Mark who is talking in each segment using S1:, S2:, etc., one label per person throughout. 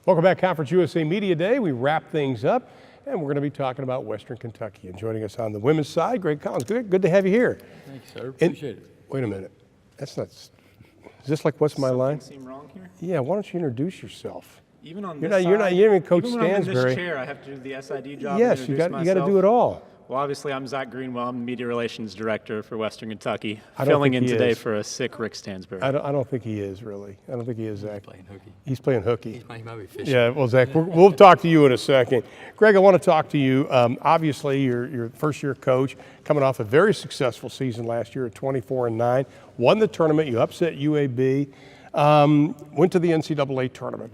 S1: Welcome back, Conference USA Media Day. We wrap things up, and we're going to be talking about Western Kentucky. And joining us on the women's side, Greg Collins. Good to have you here.
S2: Thank you, sir. Appreciate it.
S1: Wait a minute. That's not. Is this like what's my line?
S2: Seem wrong here?
S1: Yeah. Why don't you introduce yourself?
S2: Even on
S1: You're
S2: this
S1: not. You're not. You didn't even coach
S2: even when I'm in
S1: Stansbury.
S2: this chair, I have to do the SID job.
S1: Yes,
S2: and
S1: you
S2: introduce
S1: got to do it all.
S2: Well, obviously, I'm Zach Greenwell. I'm the Media Relations Director for Western Kentucky,
S1: I don't
S2: filling
S1: think
S2: in
S1: he
S2: today
S1: is.
S2: for a sick Rick Stansbury.
S1: I don't think he is really. I don't think he is, Zach.
S3: He's playing hooky.
S1: He's playing hooky.
S3: He might be fishing.
S1: Yeah, well, Zach, we'll talk to you in a second. Greg, I want to talk to you. Obviously, you're first-year coach, coming off a very successful season last year at 24-9. Won the tournament. You upset UAB. Went to the NCAA tournament.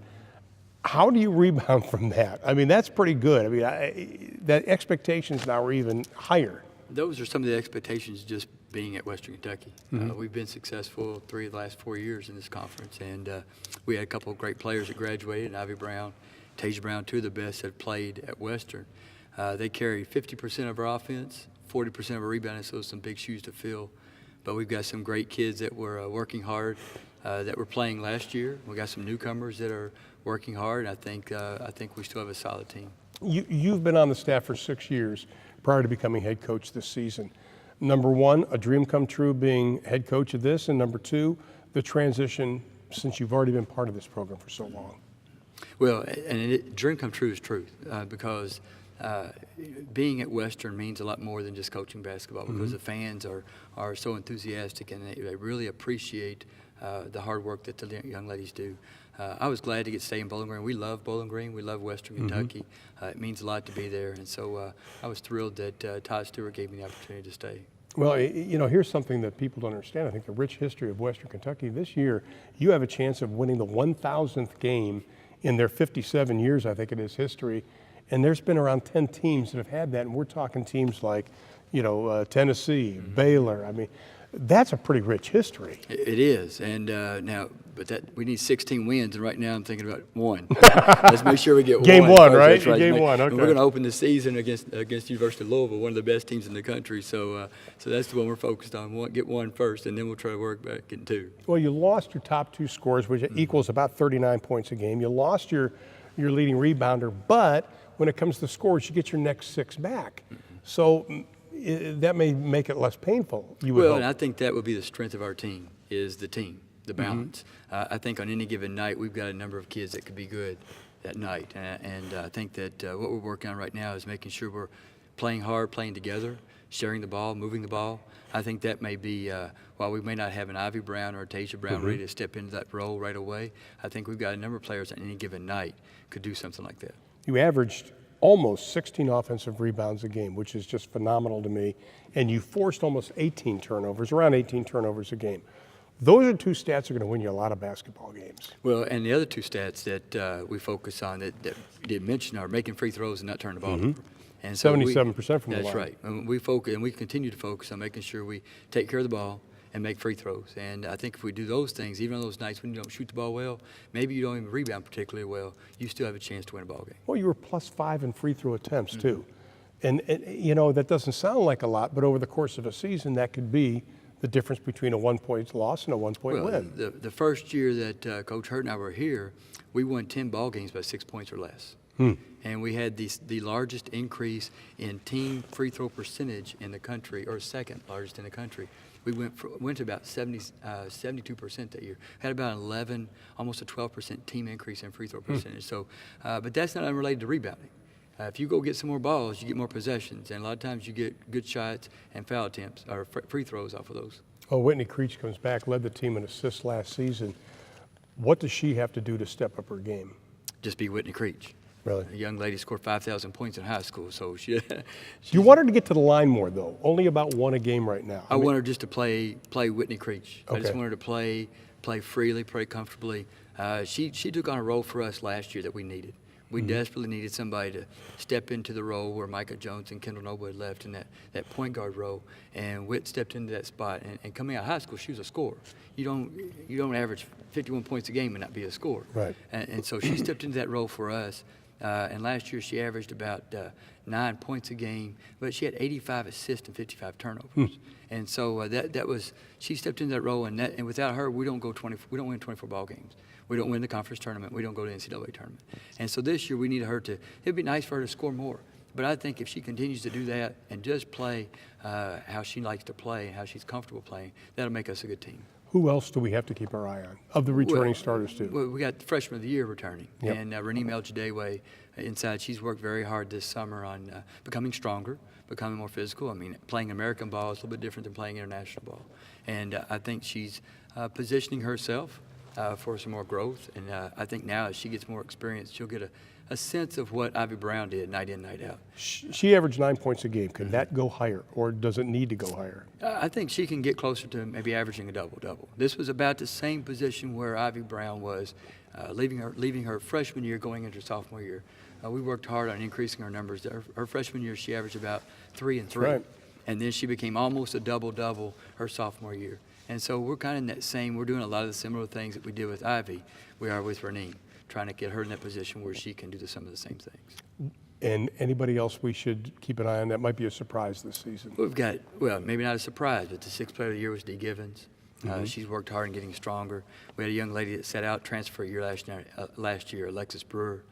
S1: How do you rebound from that? I mean, that's pretty good. I mean, that expectations now are even higher.
S3: Those are some of the expectations just being at Western Kentucky. We've been successful 3 of the last 4 years in this conference, and we had a couple of great players that graduated, Ivy Brown, Tasia Brown, 2 of the best that played at Western. They carried 50% of our offense, 40% of our rebounding, so some big shoes to fill. But we've got some great kids that were working hard that were playing last year. We got some newcomers that are working hard, and I think we still have a solid team.
S1: You've been on the staff for 6 years prior to becoming head coach this season. Number one, a dream come true being head coach of this, and number two, the transition since you've already been part of this program for so long.
S3: Well, and dream come true is truth because being at Western means a lot more than just coaching basketball because the fans are so enthusiastic and they really appreciate the hard work that the young ladies do. I was glad to get to stay in Bowling Green. We love Bowling Green. We love Western Kentucky. It means a lot to be there. And so I was thrilled that Todd Stewart gave me the opportunity to stay.
S1: Well, you know, here's something that people don't understand. I think the rich history of Western Kentucky. This year, you have a chance of winning the 1,000th game in their 57 years, I think it is, history. And there's been around 10 teams that have had that. And we're talking teams like, you know, Tennessee, Baylor. I mean, that's a pretty rich history.
S3: It is, and but we need 16 wins, and right now I'm thinking about 1. Let's make sure we get
S1: Game
S3: one.
S1: one, right?
S3: Right.
S1: Game one, okay.
S3: And we're going to open the season against University of Louisville, one of the best teams in the country. So that's the one we're focused on. Get 1 first, and then we'll try to work back in 2.
S1: Well, you lost your top 2 scorers, which equals about 39 points a game. You lost your leading rebounder, but when it comes to scores, you get your next 6 back. So that may make it less painful. You would hope.
S3: And I think that would be the strength of our team is the team, the balance. I think on any given night we've got a number of kids that could be good that night, and I think that what we're working on right now is making sure we're playing hard, playing together, sharing the ball, moving the ball. I think that may be while we may not have an Ivy Brown or a Tasia Brown ready to step into that role right away. I think we've got a number of players on any given night could do something like that.
S1: You averaged almost 16 offensive rebounds a game, which is just phenomenal to me. And you forced almost 18 turnovers, around 18 turnovers a game. Those are 2 stats that are going to win you a lot of basketball games.
S3: Well, and the other 2 stats that we focus on that you did mention are making free throws and not turning the ball over. And so
S1: 77% from the line.
S3: That's right. And we focus, and we continue to focus on making sure we take care of the ball and make free throws. And I think if we do those things, even on those nights when you don't shoot the ball well, maybe you don't even rebound particularly well, you still have a chance to win a ball game.
S1: Well, you were +5 in free throw attempts, too. And, you know, that doesn't sound like a lot, but over the course of a season, that could be the difference between a 1-point loss and a 1-point win.
S3: The first year that Coach Hurt and I were here, we won 10 ball games by 6 points or less. And we had the largest increase in team free throw percentage in the country, or second largest in the country. We went to about 72% that year. Had about 11, almost a 12% team increase in free throw percentage. So, but that's not unrelated to rebounding. If you go get some more balls, you get more possessions, and a lot of times you get good shots and foul attempts or free throws off of those.
S1: Oh, Whitney Creech comes back, led the team in assists last season. What does she have to do to step up her game?
S3: Just be Whitney Creech.
S1: Really?
S3: A young lady scored 5,000 points in high school, so she.
S1: You want her to get to the line more, though. Only about 1 a game right now.
S3: I want her just to play Whitney Creech.
S1: Okay.
S3: I just want her to play freely, play comfortably. She took on a role for us last year that we needed. We desperately needed somebody to step into the role where Micah Jones and Kendall Noble had left in that point guard role, and Whit stepped into that spot. And coming out of high school, she was a scorer. You don't average 51 points a game and not be a scorer.
S1: Right.
S3: And so she stepped into that role for us. And last year she averaged about 9 points a game, but she had 85 assists and 55 turnovers. And so that was, she stepped into that role, and without her, we don't win 24 ball games. We don't win the conference tournament. We don't go to the NCAA tournament. And so this year we need her to, it'd be nice for her to score more. But I think if she continues to do that and just play how she likes to play, how she's comfortable playing, that'll make us a good team.
S1: Who else do we have to keep our eye on of the returning starters too?
S3: Well, we got the freshman of the year returning,
S1: Yep.
S3: and Renee Melchidewe inside. She's worked very hard this summer on becoming stronger, becoming more physical. I mean, playing American ball is a little bit different than playing international ball, and I think she's positioning herself for some more growth. And I think now as she gets more experience, she'll get a sense of what Ivy Brown did night in, night out.
S1: She averaged 9 points a game. Can that go higher, or does it need to go higher?
S3: I think she can get closer to maybe averaging a double-double. This was about the same position where Ivy Brown was, leaving her freshman year, going into her sophomore year. We worked hard on increasing her numbers. Her freshman year, she averaged about 3 and 3,
S1: right.
S3: And then she became almost a double-double her sophomore year. And so we're kind of in that same. We're doing a lot of the similar things that we did with Ivy. We are with Renee, trying to get her in that position where she can do some of the same things.
S1: And anybody else we should keep an eye on that might be a surprise this season?
S3: We've got, well, maybe not a surprise, but the 6th player of the year was Dee Givens. She's worked hard in getting stronger. We had a young lady that sat out transfer year last year, Alexis Brewer.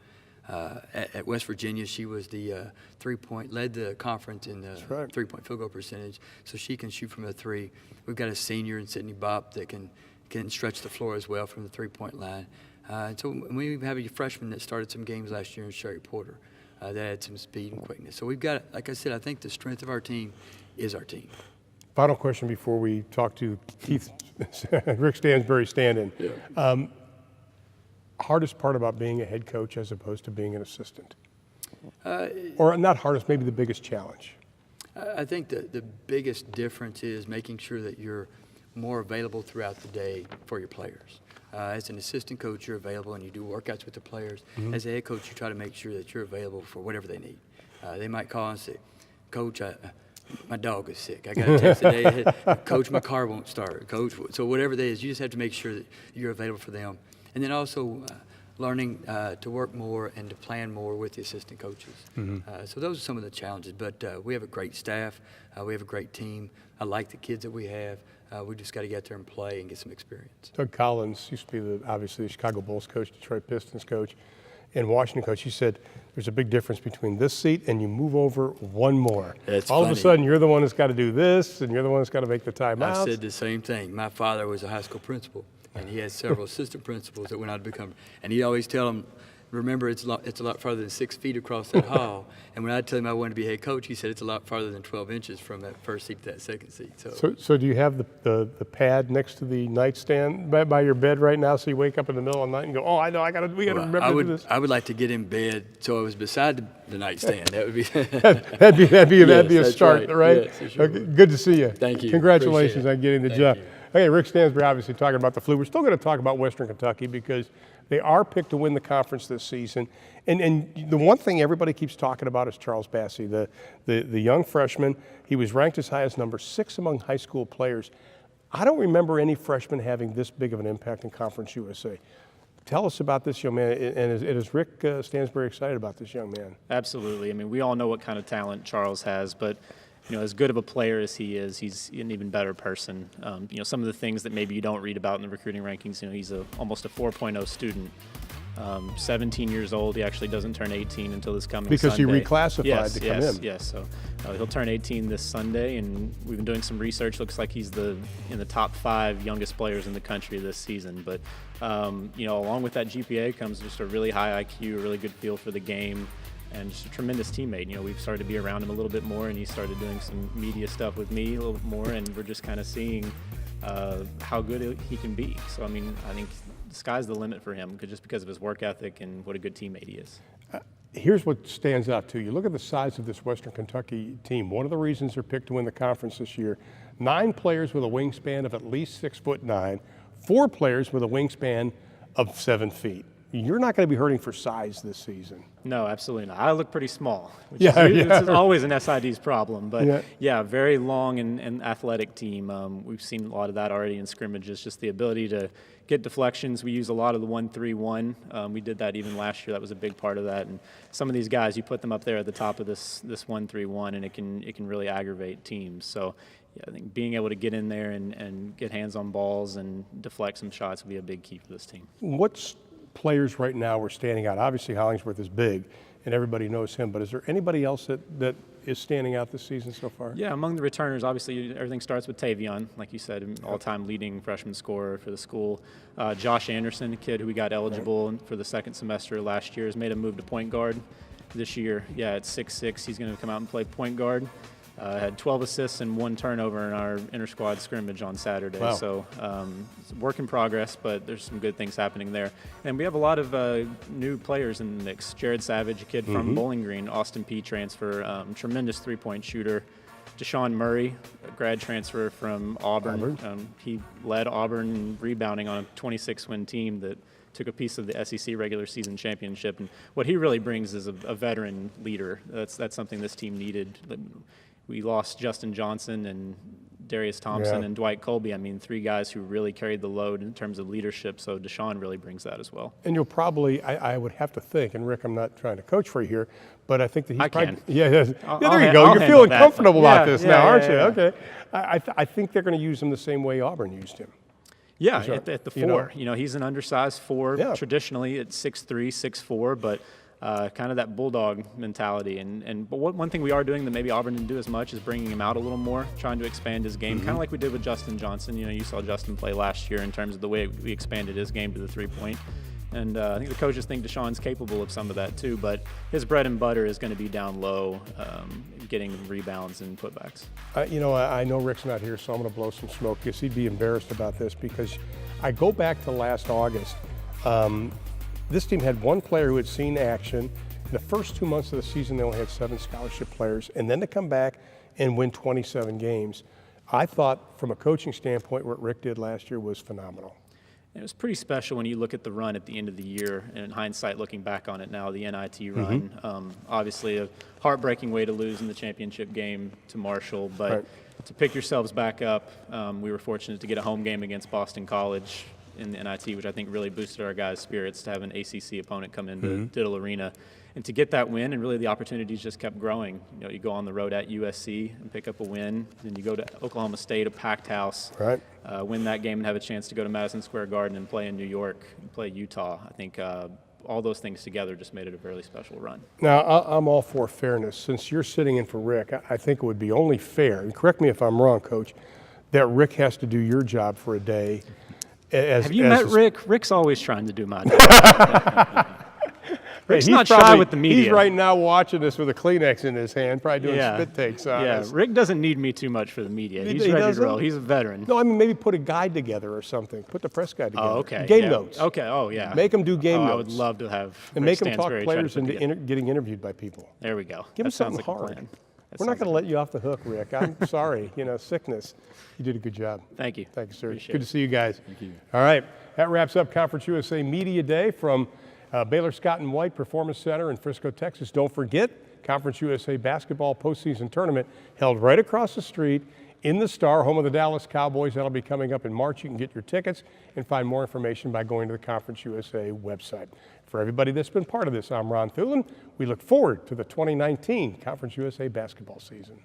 S3: At West Virginia, she was the led the conference in the
S1: right.
S3: 3-point field goal percentage, so she can shoot from the 3. We've got a senior in Sydney Bopp that can stretch the floor as well from the 3-point line. And so we have a freshman that started some games last year in Sherry Porter that had some speed and quickness. So we've got, like I said, I think the strength of our team is our team.
S1: Final question before we talk to Keith, Rick Stansbury stand-in.
S3: Yeah.
S1: Hardest part about being a head coach as opposed to being an assistant? Or not hardest, maybe the biggest challenge?
S3: I think the biggest difference is making sure that you're more available throughout the day for your players. As an assistant coach, you're available and you do workouts with the players. As a head coach, you try to make sure that you're available for whatever they need. They might call and say, Coach, my dog is sick. I got a text today. Coach, my car won't start. Coach, so whatever that is, you just have to make sure that you're available for them. And then also learning to work more and to plan more with the assistant coaches. So those are some of the challenges. But we have a great staff. We have a great team. I like the kids that we have. We just got to get there and play and get some experience.
S1: Doug Collins used to be obviously the Chicago Bulls coach, Detroit Pistons coach, and Washington coach. He said there's a big difference between this seat and you move over one more.
S3: That's
S1: All
S3: funny.
S1: of a sudden, you're the one that's got to do this, and you're the one that's got to make the timeouts.
S3: I said the same thing. My father was a high school principal, and he had several assistant principals that went on to become. And he'd always tell them, remember, it's a lot farther than 6 feet across that hall. And when I tell him I wanted to be head coach, he said it's a lot farther than 12 inches from that first seat to that second seat.
S1: So do you have the pad next to the nightstand by your bed right now, so you wake up in the middle of the night and go, oh, I know, we got to remember to do this?
S3: I would like to get in bed so I was beside the nightstand. That would be
S1: that'd be a
S3: that's
S1: start, right?
S3: Yes, it sure
S1: Okay,
S3: would.
S1: good to see you.
S3: Thank you.
S1: Congratulations
S3: Appreciate it.
S1: on getting the
S3: Thank
S1: job.
S3: you.
S1: Okay, Rick Stansbury obviously talking about the flu. We're still going to talk about Western Kentucky because they are picked to win the conference this season. And the one thing everybody keeps talking about is Charles Bassey, the young freshman. He was ranked as high as number 6 among high school players. I don't remember any freshman having this big of an impact in Conference USA. Tell us about this young man, and is Rick Stansbury excited about this young man?
S2: Absolutely. I mean, we all know what kind of talent Charles has, but as good of a player as he is, he's an even better person. Some of the things that maybe you don't read about in the recruiting rankings, he's almost a 4.0 student. 17 years old. He actually doesn't turn 18 until this coming
S1: because
S2: Sunday.
S1: He reclassified to come in.
S2: Yes. So he'll turn 18 this Sunday, and we've been doing some research. Looks like he's in the top 5 youngest players in the country this season. But along with that GPA comes just a really high IQ, a really good feel for the game, and just a tremendous teammate. We've started to be around him a little bit more, and he started doing some media stuff with me a little bit more, and we're just kind of seeing how good he can be. So, I think the sky's the limit for him just because of his work ethic and what a good teammate he is.
S1: Here's what stands out to you. Look at the size of this Western Kentucky team. One of the reasons they're picked to win the conference this year, 9 players with a wingspan of at least 6'9", 4 players with a wingspan of 7 feet. you're not going to be hurting for size this season.
S2: No, absolutely not. I look pretty small, which
S1: Yeah,
S2: is always an SID's problem. But
S1: Yeah.
S2: very long and athletic team. We've seen a lot of that already in scrimmages, just the ability to get deflections. We use a lot of the 1-3-1. We did that even last year. That was a big part of that. And some of these guys, you put them up there at the top of this 1-3-1, and it can really aggravate teams. So yeah, I think being able to get in there and get hands on balls and deflect some shots will be a big key for this team.
S1: What's players right now are standing out? Obviously, Hollingsworth is big, and everybody knows him, but is there anybody else that is standing out this season so far?
S2: Yeah, among the returners, obviously everything starts with Tavion, like you said, all-time leading freshman scorer for the school. Josh Anderson, a kid who we got eligible for the second semester last year, has made a move to point guard this year. Yeah, at 6'6", he's going to come out and play point guard. Had 12 assists and 1 turnover in our inter-squad scrimmage on Saturday.
S1: Wow.
S2: So it's a work in progress, but there's some good things happening there. And we have a lot of new players in the mix. Jared Savage, a kid from Bowling Green, Austin Peay transfer, tremendous three-point shooter. Deshaun Murray, a grad transfer from Auburn. He led Auburn in rebounding on a 26-win team that took a piece of the SEC regular season championship. And what he really brings is a veteran leader. That's something this team needed. We lost Justin Johnson and Darius Thompson and Dwight Colby. I mean, 3 guys who really carried the load in terms of leadership, so Deshaun really brings that as well.
S1: And you'll probably, I would have to think, and Rick, I'm not trying to coach for you here, but I think that he's
S2: I
S1: probably,
S2: can.
S1: yeah, there you
S2: I'll
S1: go.
S2: handle
S1: You're feeling
S2: that.
S1: comfortable about this now, aren't you?
S2: Yeah.
S1: Okay. I think they're going to use him the same way Auburn used him.
S2: Yeah,
S1: Sure.
S2: at the 4.
S1: You know?
S2: You know, he's an undersized 4, traditionally at 6'3", 6'4", but kind of that bulldog mentality. But one thing we are doing that maybe Auburn didn't do as much is bringing him out a little more, trying to expand his game, kind of like we did with Justin Johnson. You know, you saw Justin play last year in terms of the way we expanded his game to the three-point. And I think the coaches think Deshaun's capable of some of that too, but his bread and butter is going to be down low, getting rebounds and putbacks.
S1: You know, I know Rick's not here, so I'm going to blow some smoke because he'd be embarrassed about this, because I go back to last August. This team had 1 player who had seen action. In the first 2 months of the season, they only had 7 scholarship players, and then to come back and win 27 games. I thought, from a coaching standpoint, what Rick did last year was phenomenal.
S2: It was pretty special when you look at the run at the end of the year, and in hindsight, looking back on it now, the NIT run. Obviously, a heartbreaking way to lose in the championship game to Marshall, but to pick yourselves back up, we were fortunate to get a home game against Boston College in the NIT, which I think really boosted our guys' spirits to have an ACC opponent come into Diddle Arena. And to get that win, and really the opportunities just kept growing. You know, you go on the road at USC and pick up a win, then you go to Oklahoma State, a packed house, win that game and have a chance to go to Madison Square Garden and play in New York and play Utah. I think all those things together just made it a really special run.
S1: Now, I'm all for fairness. Since you're sitting in for Rick, I think it would be only fair, and correct me if I'm wrong, Coach, that Rick has to do your job for a day.
S2: Have you met Rick? Rick's always trying to do my job. Rick's not shy with the media.
S1: He's right now watching this with a Kleenex in his hand, probably doing spit takes on us.
S2: Rick doesn't need me too much for the media. He's ready to roll. He's a veteran.
S1: No, I mean, maybe put a guide together or something. Put the press guide together.
S2: Oh, okay.
S1: Game notes.
S2: Okay, oh, yeah.
S1: Make them do game notes.
S2: I would love to have
S1: and
S2: Rick
S1: make them talk
S2: Stansberry
S1: players
S2: try to
S1: into getting interviewed by people.
S2: There we go.
S1: Give them something hard. We're not going to let you off the hook, Rick. I'm sorry. You know, sickness. You did a good job.
S2: Thank you.
S1: Thank you, sir.
S2: Appreciate
S1: Good
S2: it.
S1: to see you guys.
S2: Thank you.
S1: All right. That wraps up Conference USA Media Day from Baylor Scott and White Performance Center in Frisco, Texas. Don't forget, Conference USA basketball postseason tournament held right across the street in the Star, home of the Dallas Cowboys. That'll be coming up in March. You can get your tickets and find more information by going to the Conference USA website. For everybody that's been part of this, I'm Ron Thulin. We look forward to the 2019 Conference USA basketball season.